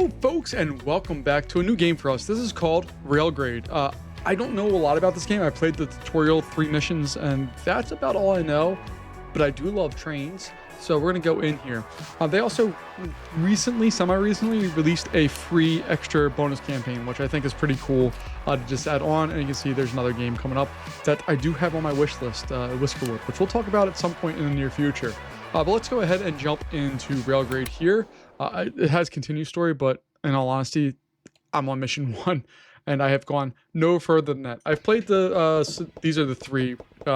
Hello folks and welcome back to a new game for us. This is called Railgrade. I don't know a lot about this game. I played the tutorial 3 missions and that's about all I know, but I do love trains. So we're gonna go in here. They also semi-recently released a free extra bonus campaign, which I think is pretty cool to just add on. And you can see there's another game coming up that I do have on my wish list, Whisperwood, which we'll talk about at some point in the near future. But let's go ahead and jump into Railgrade here. It has continued story, but in all honesty, I'm on mission 1 and I have gone no further than that. I've played these are the 3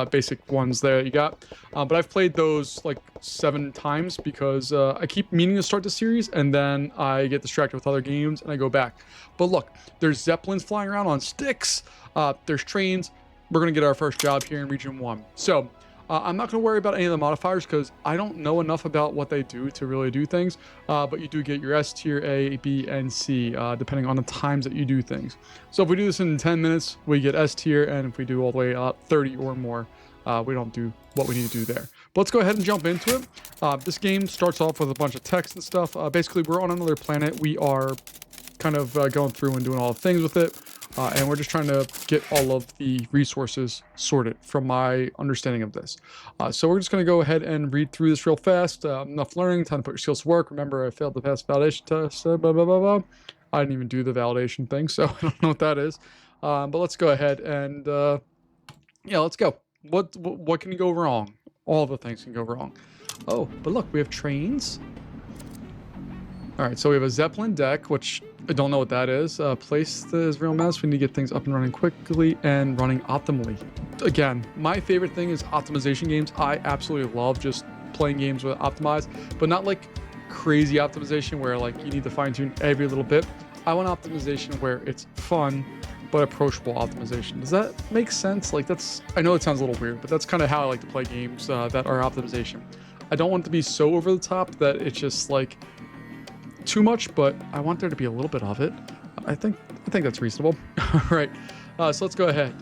basic ones there you got, but I've played those like 7 times because I keep meaning to start the series and then I get distracted with other games and I go back. But look, there's Zeppelins flying around on sticks, there's trains. We're gonna get our first job here in region 1. So I'm not going to worry about any of the modifiers because I don't know enough about what they do to really do things, but you do get your S tier, A, B, and C, depending on the times that you do things. So if we do this in 10 minutes, we get S tier, and if we do all the way up 30 or more, we don't do what we need to do there. But let's go ahead and jump into it. This game starts off with a bunch of text and stuff. Basically, we're on another planet. We are kind of going through and doing all the things with it. And we're just trying to get all of the resources sorted from my understanding of this. So we're just going to go ahead and read through this real fast. Enough learning, time to put your skills to work. Remember, I failed the past validation test. Blah, blah, blah, blah. I didn't even do the validation thing, so I don't know what that is. But let's go ahead and, yeah, let's go. What can go wrong? All the things can go wrong. Oh, but look, we have trains. All right, so we have a Zeppelin deck, which I don't know what that is. Place the Israel mouse. We need to get things up and running quickly and running optimally. Again, my favorite thing is optimization games. I absolutely love just playing games with optimized, but not like crazy optimization where like you need to fine tune every little bit. I want optimization where it's fun, but approachable optimization. Does that make sense? Like I know it sounds a little weird, but that's kind of how I like to play games that are optimization. I don't want it to be so over the top that it's just like too much, but I want there to be a little bit of it. I think that's reasonable. All right, so let's go ahead.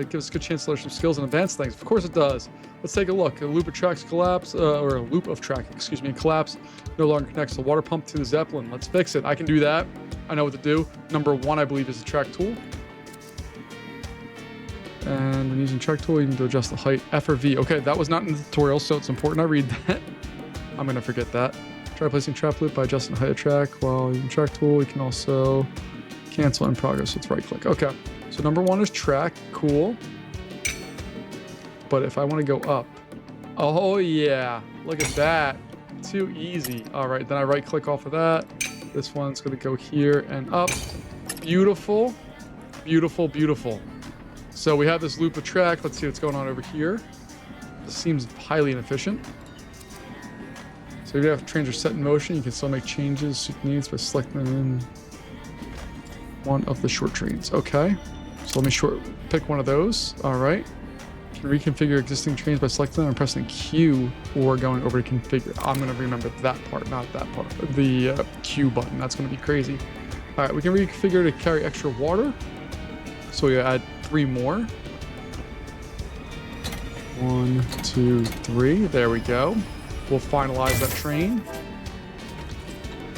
Give us a good chance to learn some skills and advance things. Of course it does. Let's take a look. A loop of tracks collapse, or a loop of track, excuse me, collapse. No longer connects the water pump to the Zeppelin. Let's fix it. I can do that. I know what to do. Number 1, I believe, is the track tool. And when using track tool, you need to adjust the height, F or V. Okay, that was not in the tutorial, so it's important I read that. I'm gonna forget that. Try placing trap loop by adjusting the height of track while using track tool. You can also cancel in progress with right click. Okay, so number 1 is track, cool. But if I want to go up, oh yeah, look at that, too easy. All right, then I right click off of that. This one's going to go here and up. Beautiful, beautiful, beautiful. So we have this loop of track. Let's see what's going on over here. This seems highly inefficient. So if you have trains are set in motion, you can still make changes suit needs by selecting in one of the short trains. Okay, so let me pick one of those. All right, you can reconfigure existing trains by selecting them and pressing Q or going over to configure. I'm going to remember that part, not that part. The Q button, that's going to be crazy. All right, we can reconfigure to carry extra water. So we add 3 more. 1, 2, 3. There we go. We'll finalize that train.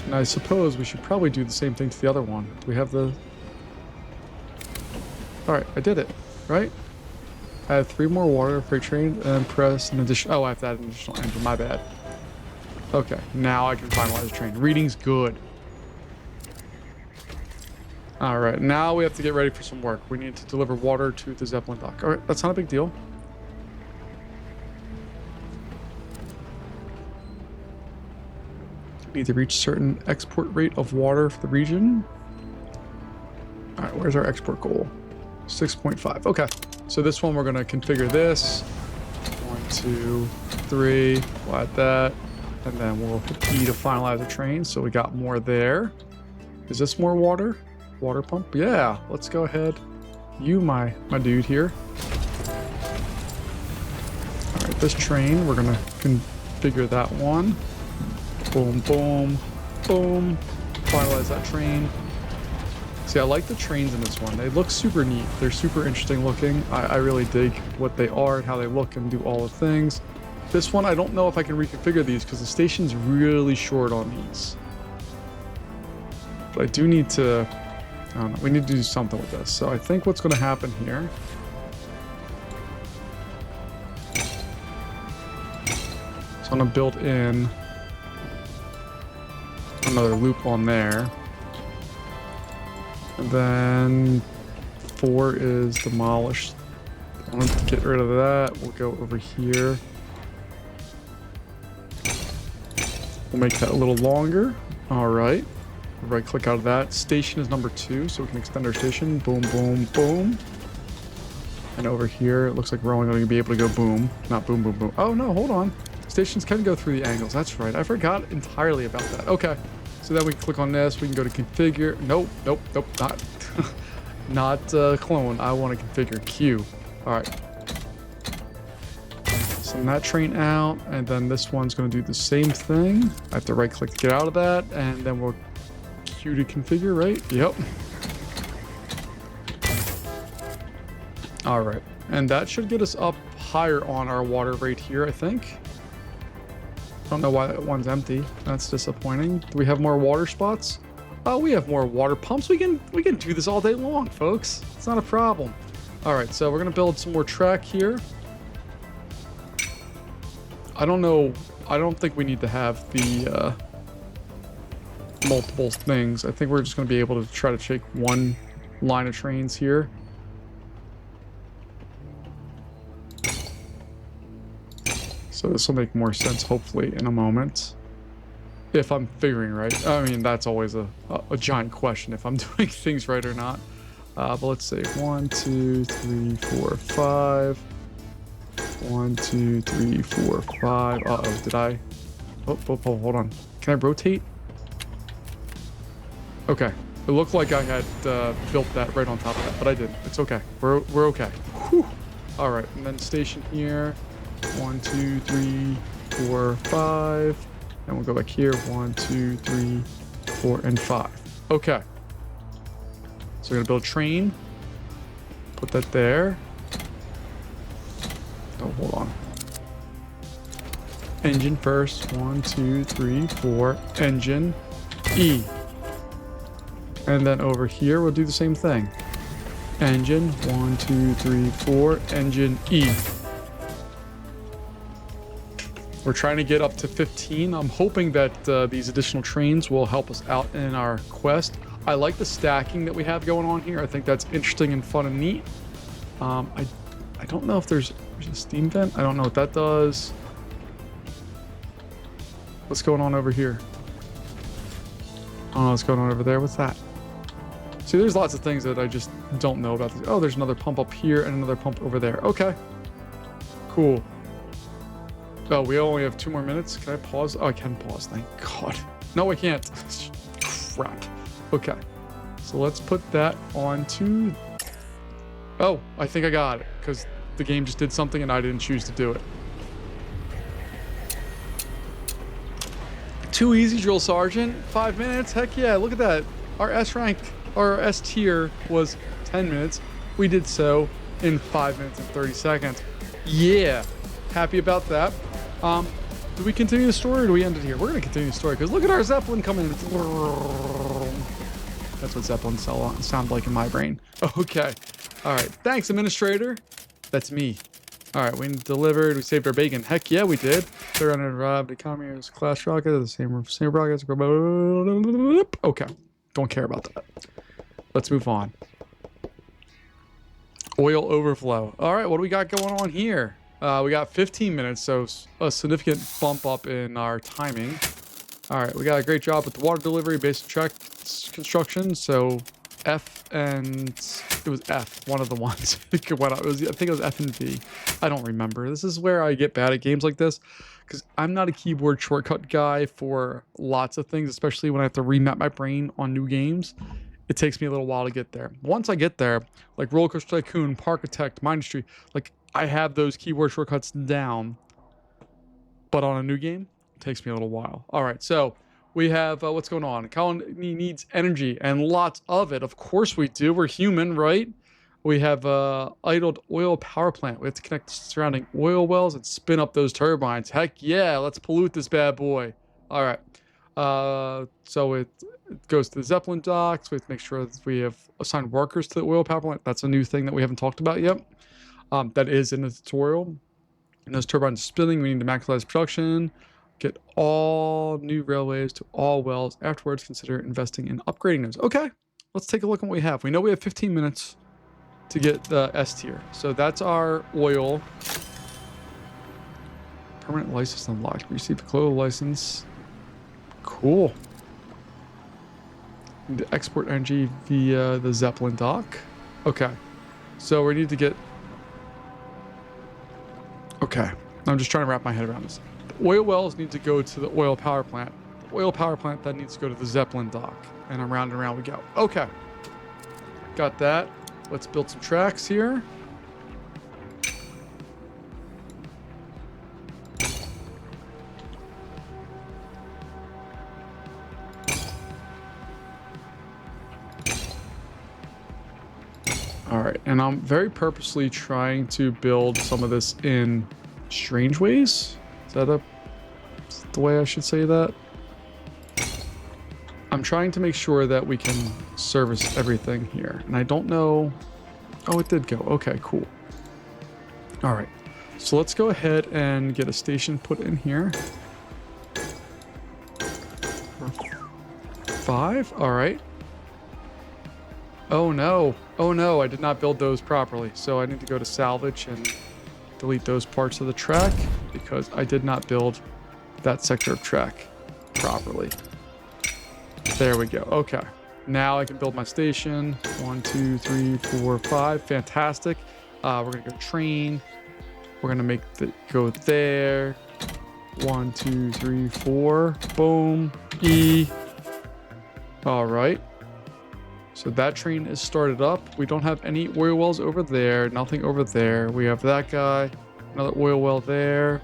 And I suppose we should probably do the same thing to the other one. We have the... Alright, I did it, right? Add 3 more water freight train and press an additional... Oh, I have to add an additional engine, my bad. Okay, now I can finalize the train. Reading's good. Alright, now we have to get ready for some work. We need to deliver water to the Zeppelin dock. Alright, that's not a big deal. Need to reach certain export rate of water for the region. All right, where's our export goal? 6.5. Okay, so this one we're going to configure this. 1, 2, 3. We'll add that, and then we'll hit E to finalize the train. So we got more there. Is this more water? Water pump? Yeah. Let's go ahead. You, my dude here. All right, this train we're going to configure that one. Boom, boom, boom. Finalize that train. See, I like the trains in this one. They look super neat. They're super interesting looking. I really dig what they are and how they look and do all the things. This one, I don't know if I can reconfigure these because the station's really short on these. But I do need to, I don't know, we need to do something with this. So I think what's going to happen here. So I'm going to build in another loop on there. And then 4 is demolished. I want to get rid of that. We'll go over here. We'll make that a little longer. All right. Right click out of that. Station is number 2, so we can extend our station. Boom, boom, boom. And over here, it looks like we're only going to be able to go boom. Not boom, boom, boom. Oh, no, hold on. Stations can go through the angles. That's right. I forgot entirely about that. Okay. So then we can click on this. We can go to configure. Nope, nope, nope, not. Not clone. I want to configure Q. All right. Send that train out, and then this one's going to do the same thing. I have to right click to get out of that, and then we'll Q to configure, right? Yep. All right. And that should get us up higher on our water rate here, I think. Don't know why that one's empty. That's disappointing. Do we have more water spots? Oh, we have more water pumps. We can do this all day long, folks. It's not a problem. All right, so we're gonna build some more track here. I don't know. I don't think we need to have the multiple things. I think we're just gonna be able to try to take one line of trains here. So this will make more sense, hopefully, in a moment. If I'm figuring right. I mean, that's always a giant question if I'm doing things right or not. But let's see. 1, 2, 3, 4, 5. 1, 2, 3, 4, 5. Uh-oh, did I? Oh, hold on. Can I rotate? Okay. It looked like I had built that right on top of that, but I didn't. It's okay. We're okay. Whew. All right, and then station here. 1, 2, 3, 4, 5. And we'll go back here. 1, 2, 3, 4, and 5. Okay. So we're gonna build a train. Put that there. Oh, hold on. Engine first. 1, 2, 3, 4. Engine. E. And then over here, we'll do the same thing. Engine. 1, 2, 3, 4. Engine. E. We're trying to get up to 15. I'm hoping that these additional trains will help us out in our quest. I like the stacking that we have going on here. I think that's interesting and fun and neat. I don't know if there's a steam vent. I don't know what that does. What's going on over here? I don't know what's going on over there. What's that? See, there's lots of things that I just don't know about. Oh, there's another pump up here and another pump over there. Okay. Cool. Oh, we only have 2 more minutes. Can I pause? Oh, I can pause. Thank God. No, I can't. Crap. Okay. So let's put that onto... Oh, I think I got it. Because the game just did something and I didn't choose to do it. Too easy, Drill Sergeant. 5 minutes? Heck yeah. Look at that. Our S rank, or S tier was 10 minutes. We did so in 5 minutes and 30 seconds. Yeah. Happy about that. Do we continue the story or do we end it here? We're going to continue the story because look at our Zeppelin coming in. That's what Zeppelins sound like in my brain. Okay. All right. Thanks, Administrator. That's me. All right. We delivered. We saved our bacon. Heck yeah, we did. They're unarrived economy is class rocket. The same rockets. Okay. Don't care about that. Let's move on. Oil overflow. All right. What do we got going on here? We got 15 minutes, so a significant bump up in our timing. All right, we got a great job with the water delivery, basic track construction. So F and it was F, one of the ones. I think it was F and V. I don't remember. This is where I get bad at games like this because I'm not a keyboard shortcut guy for lots of things, especially when I have to remap my brain on new games. It takes me a little while to get there. Once I get there, like Roller Coaster Tycoon, Parkitect, Mindustry, like I have those keyboard shortcuts down, but on a new game, it takes me a little while. All right, so we have what's going on. Colony needs energy and lots of it. Of course we do. We're human, right? We have idled oil power plant. We have to connect surrounding oil wells and spin up those turbines. Heck yeah, let's pollute this bad boy. All right. So it goes to the Zeppelin docks. We have to make sure that we have assigned workers to the oil power plant. That's a new thing that we haven't talked about yet. That is in the tutorial. And those turbines spinning, we need to maximize production, get all new railways to all wells. Afterwards, consider investing in upgrading those. Okay, let's take a look at what we have. We know we have 15 minutes to get the S tier. So that's our oil. Permanent license unlocked. Receive a global license. Cool. Need to export energy via the Zeppelin dock. Okay. So we need to get... Okay. I'm just trying to wrap my head around this. The oil wells need to go to the oil power plant. The oil power plant then needs to go to the Zeppelin dock. And around we go. Okay. Got that. Let's build some tracks here. All right, and I'm very purposely trying to build some of this in strange ways. Is that the way I should say that? I'm trying to make sure that we can service everything here. And I don't know... Oh, it did go. Okay, cool. All right, so let's go ahead and get a station put in here. 5, all right. Oh no, I did not build those properly. So I need to go to salvage and delete those parts of the track because I did not build that sector of track properly. There we go. Okay, now I can build my station. 1, 2, 3, 4, 5. Fantastic. We're gonna go train. We're gonna make it go there. 1, 2, 3, 4. Boom. E. All right. So that train is started up. We don't have any oil wells over there. Nothing over there. We have that guy. Another oil well there.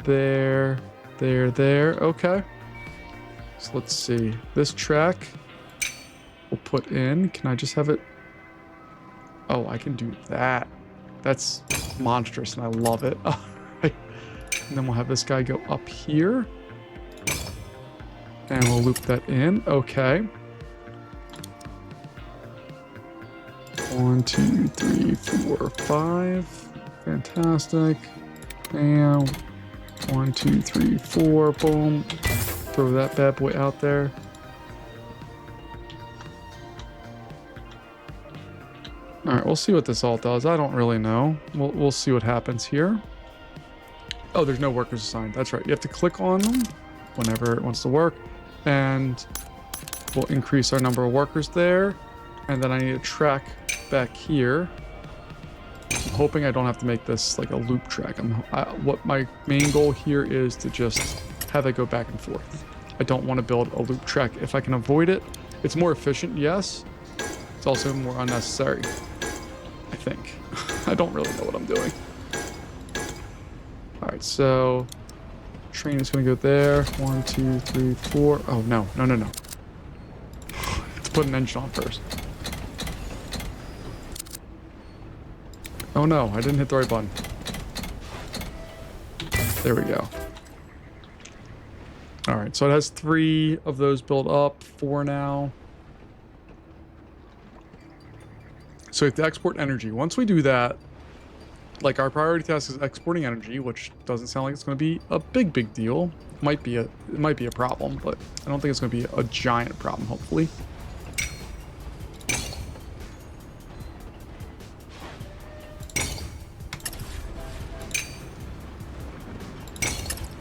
There. Okay. So let's see. This track we'll put in. Can I just have it? Oh, I can do that. That's monstrous and I love it. And then we'll have this guy go up here. And we'll loop that in. Okay. 1, 2, 3, 4, 5. Fantastic. And 1, 2, 3, 4. Boom. Throw that bad boy out there. All right, we'll see what this all does. I don't really know. We'll see what happens here. Oh, there's no workers assigned. That's right. You have to click on them whenever it wants to work. And we'll increase our number of workers there. And then I need a track back here. I'm hoping I don't have to make this like a loop track. What my main goal here is to just have it go back and forth. I don't want to build a loop track. If I can avoid it, it's more efficient, yes. It's also more unnecessary, I think. I don't really know what I'm doing. All right, so train is going to go there. 1, 2, 3, 4. Oh, no. Let's put an engine on first. Oh no, I didn't hit the right button. There we go. All right, so it has 3 of those built up, 4 now. So we have to export energy. Once we do that, like our priority task is exporting energy, which doesn't sound like it's going to be a big deal. It might be a problem, but I don't think it's going to be a giant problem, hopefully.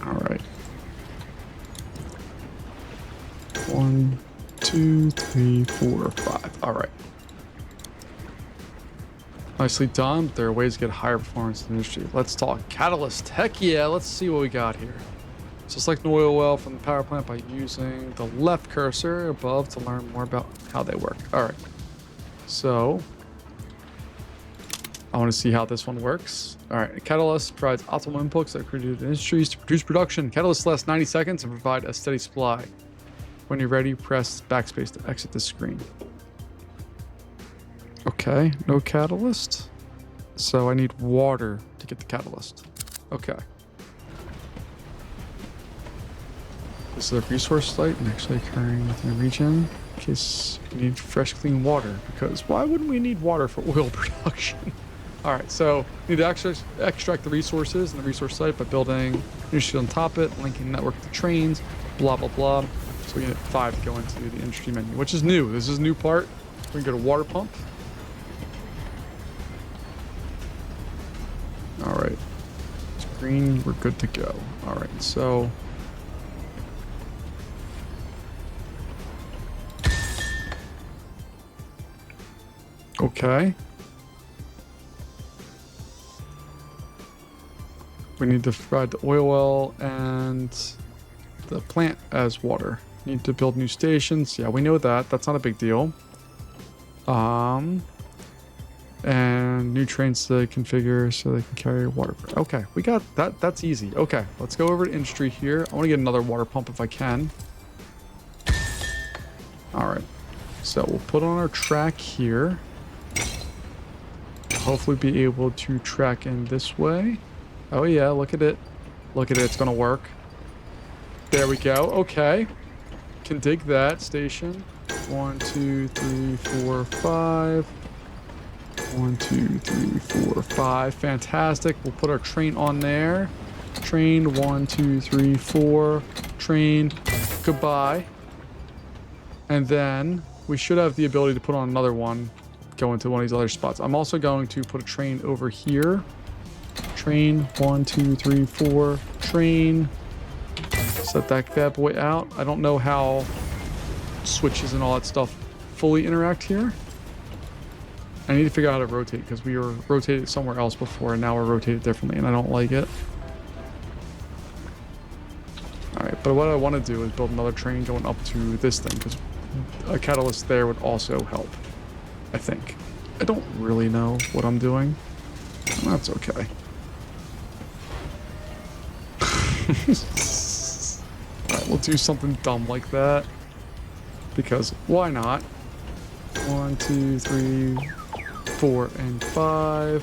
All right. 1, 2, 3, 4, 5. All right. Nicely done, but there are ways to get higher performance in the industry. Let's talk catalyst. Heck yeah, let's see what we got here. So select an oil well from the power plant by using the left cursor above to learn more about how they work. All right. So I want to see how this one works. All right. A catalyst provides optimal inputs that are created in industries to produce production. Catalysts last 90 seconds and provide a steady supply. When you're ready, press backspace to exit the screen. Okay, no catalyst. So I need water to get the catalyst. Okay. This is a resource site naturally occurring within the region in case we need fresh, clean water. Because why wouldn't we need water for oil production? All right, so we need to extract the resources in the resource site by building industry on top of it, linking network to trains, blah, blah, blah. So we need 5 to go into the industry menu, which is new. This is a new part. We can go to water pump. All right, it's green, we're good to go. All right, so okay. We need to provide the oil well and the plant as water. Need to build new stations. Yeah, we know that. That's not a big deal. And new trains to configure so they can carry water. Okay, we got that. That's easy. Okay, let's go over to industry here. I want to get another water pump if I can. All right, so we'll put on our track here. Hopefully be able to track in this way. Oh yeah, look at it. Look at it, it's gonna work. There we go, okay. Can dig that station. 1, 2, 3, 4, 5. 1, 2, 3, 4, 5. Fantastic. We'll put our train on there. Train 1, 2, 3, 4. Train. Goodbye. And then we should have the ability to put on another one. Go into one of these other spots. I'm also going to put a train over here. Train 1, 2, 3, 4. Train. Set that bad boy out. I don't know how switches and all that stuff fully interact here. I need to figure out how to rotate because we were rotated somewhere else before and now we're rotated differently and I don't like it. Alright, but what I want to do is build another train going up to this thing because a catalyst there would also help, I think. I don't really know what I'm doing. That's okay. Alright, we'll do something dumb like that. Because why not? 1, 2, 3, 4, and 5.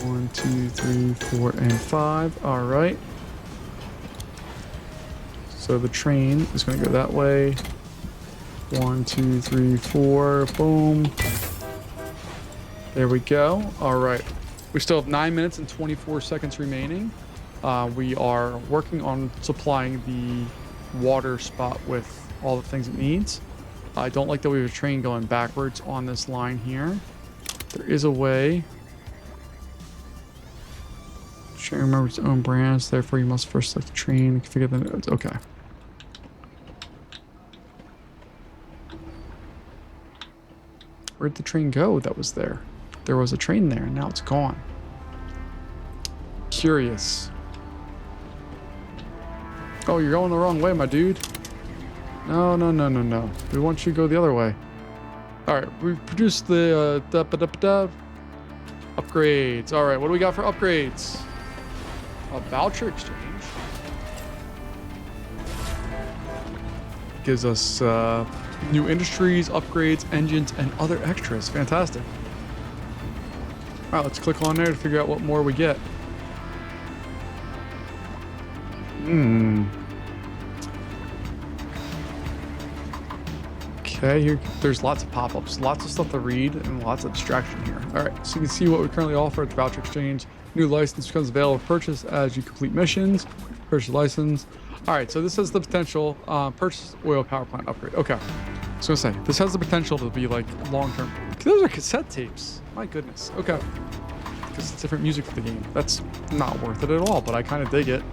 1, 2, 3, 4, and 5. Alright. So the train is going to go that way. 1, 2, 3, 4. Boom. There we go. Alright. We still have 9 minutes and 24 seconds remaining. We are working on supplying the water spot with all the things it needs. I don't like that we have a train going backwards on this line here. There is a way. Train remembers its own branch, therefore you must first select the train and configure the nodes. Okay. Where'd the train go that was there? There was a train there, and now it's gone. Curious. Oh, you're going the wrong way, my dude. No, no, no, no, no. We want you to go the other way. Alright, we've produced the upgrades. Alright, what do we got for upgrades? A voucher exchange. Gives us new industries, upgrades, engines, and other extras. Fantastic. Alright, let's click on there to figure out what more we get. Okay, here there's lots of pop-ups, lots of stuff to read, and lots of distraction here. Alright, so you can see what we currently offer at the voucher exchange. New license becomes available for purchase as you complete missions. Purchase license. Alright, so this has the potential, purchase oil power plant upgrade. Okay, I was gonna say, this has the potential to be like long-term. Those are cassette tapes. My goodness. Okay. Because it's different music for the game. That's not worth it at all, but I kind of dig it.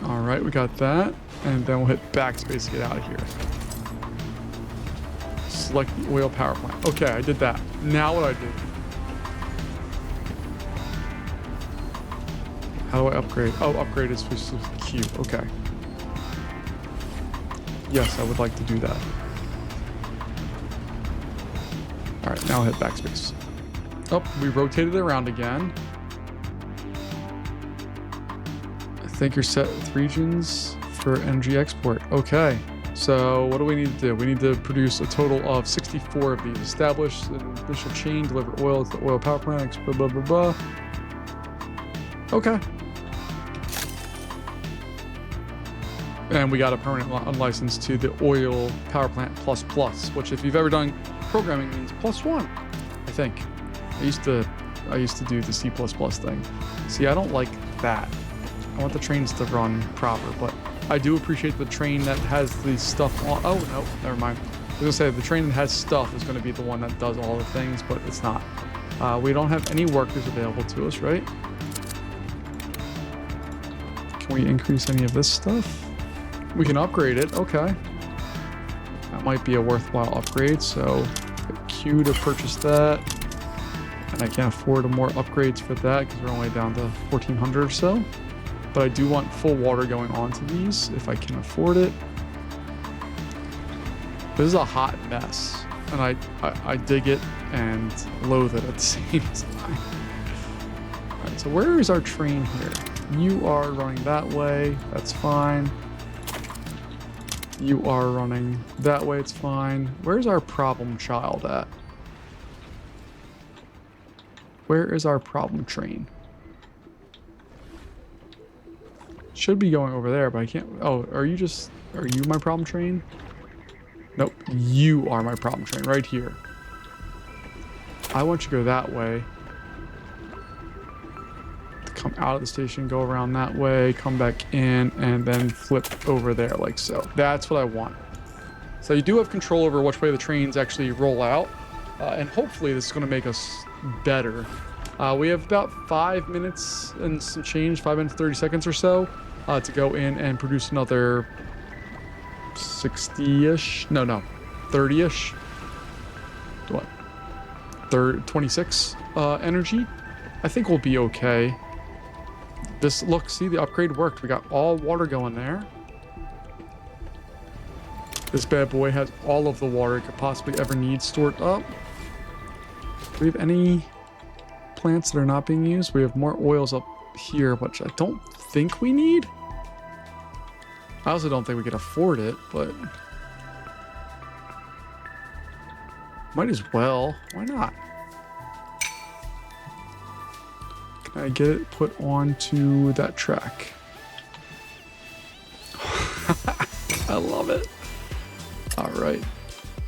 Alright, we got that. And then we'll hit backspace to get out of here. Select the oil power plant. Okay, I did that. Now what I do? How do I upgrade? Oh, upgrade is switched to Q. Okay. Yes, I would like to do that. Alright, now I'll hit backspace. Oh, we rotated it around again. I think you're set with regions for energy export. Okay. So what do we need to do? We need to produce a total of 64 of these. Establish an initial chain, deliver oil to the oil power plant, blah, blah, blah, blah. Okay. And we got a permanent license to the oil power plant plus plus, which if you've ever done programming means +1, I think. I used to do the C++ thing. See, I don't like that. I want the trains to run proper, but I do appreciate the train that has the stuff on. Oh, no, never mind. I was gonna say the train that has stuff is gonna be the one that does all the things, but it's not. We don't have any workers available to us, right? Can we increase any of this stuff? We can upgrade it, okay. That might be a worthwhile upgrade, so Q to purchase that. And I can't afford more upgrades for that because we're only down to 1,400 or so. But I do want full water going on to these if I can afford it. This is a hot mess, and I dig it and loathe it at the same time. All right, so where is our train here? You are running that way, that's fine. You are running that way, it's fine. Where's our problem child at? Where is our problem train? Should be going over there, but I can't. Oh, are you my problem train? Nope, you are my problem train right here. I want you to go that way. Come out of the station, go around that way, come back in, and then flip over there like so. That's what I want. So you do have control over which way the trains actually roll out, and hopefully this is going to make us better. We have about 5 minutes and some change, 5 minutes 30 seconds or so, to go in and produce another 60-ish, no, 30-ish, what, 26 energy. I think we'll be okay. This, look, see, the upgrade worked. We got all water going there. This bad boy has all of the water it could possibly ever need stored up. Do we have any plants that are not being used? We have more oils up here, which I don't think we need. I also don't think we can afford it, but might as well. Why not? Can I get it put onto that track? I love it. All right.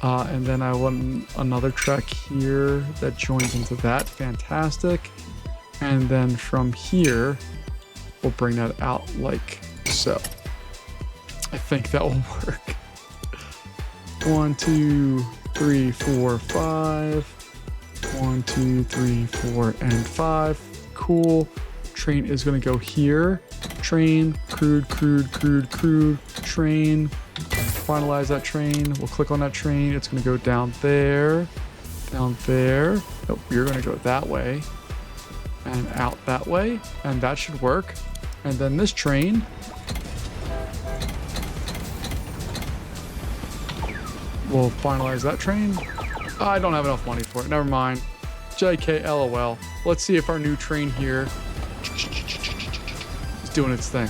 And then I want another track here that joins into that. Fantastic. And then from here, we'll bring that out like so. I think that will work. 1, 2, 3, 4, 5. 1, 2, 3, 4, and 5. Cool. Train is going to go here. Train, crude, train. Finalize that train. We'll click on that train. It's going to go down there. Down there. Nope, you're going to go that way. And out that way. And that should work. And then this train. We'll finalize that train. I don't have enough money for it. Never mind. JK, LOL. Let's see if our new train here is doing its thing.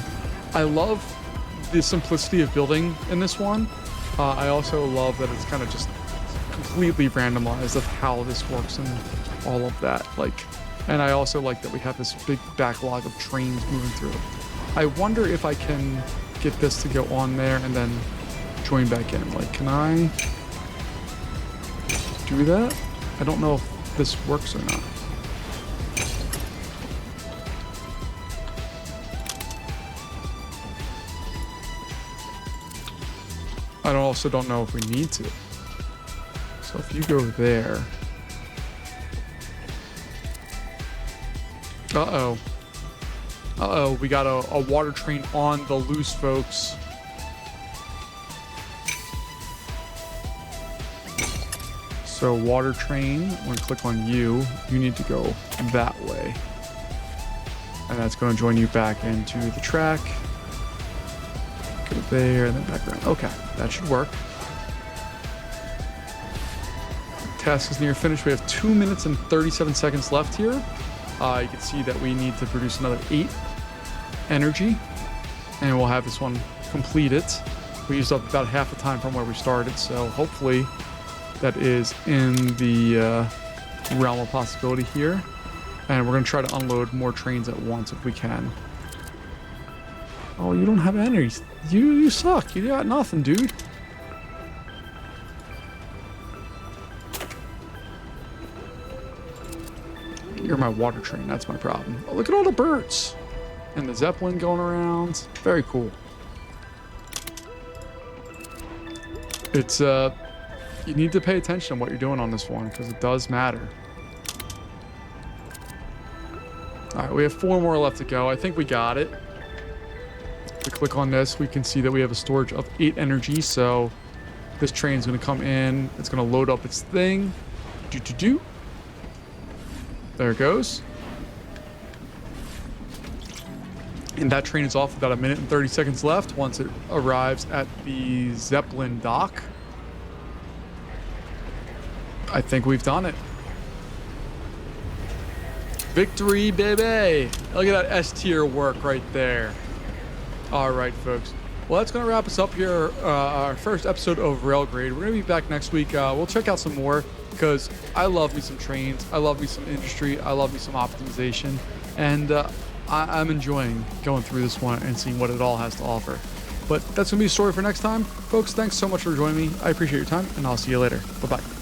I love the simplicity of building in this one. I also love that it's kind of just completely randomized of how this works and all of that. And I also like that we have this big backlog of trains moving through. I wonder if I can get this to go on there and then join back in. Can I do that? I don't know if this works or not. I also don't know if we need to. So if you go there. Uh-oh, we got a water train on the loose, folks. So water train, I'm gonna click on you. You need to go that way. And that's gonna join you back into the track. Go there and then back around. Okay, that should work. Task is near finished. We have 2 minutes and 37 seconds left here. You can see that we need to produce another 8 energy. And we'll have this one completed. We used up about half the time from where we started, so hopefully that is in the realm of possibility here. And we're going to try to unload more trains at once if we can. Oh, you don't have You suck. You got nothing, dude. You're my water train. That's my problem. Oh, look at all the birds. And the Zeppelin going around. Very cool. It's, you need to pay attention to what you're doing on this one because it does matter. All right, we have 4 more left to go. I think we got it. If we click on this, we can see that we have a storage of 8 energy. So this train is going to come in. It's going to load up its thing. There it goes. And that train is off about 1 minute and 30 seconds left once it arrives at the Zeppelin dock. I think we've done it. Victory, baby. Look at that S tier work right there. All right, folks. Well, that's going to wrap us up here. Our first episode of Railgrade. We're going to be back next week. We'll check out some more because I love me some trains. I love me some industry. I love me some optimization. And I'm enjoying going through this one and seeing what it all has to offer. But that's going to be a story for next time. Folks, thanks so much for joining me. I appreciate your time, and I'll see you later. Bye-bye.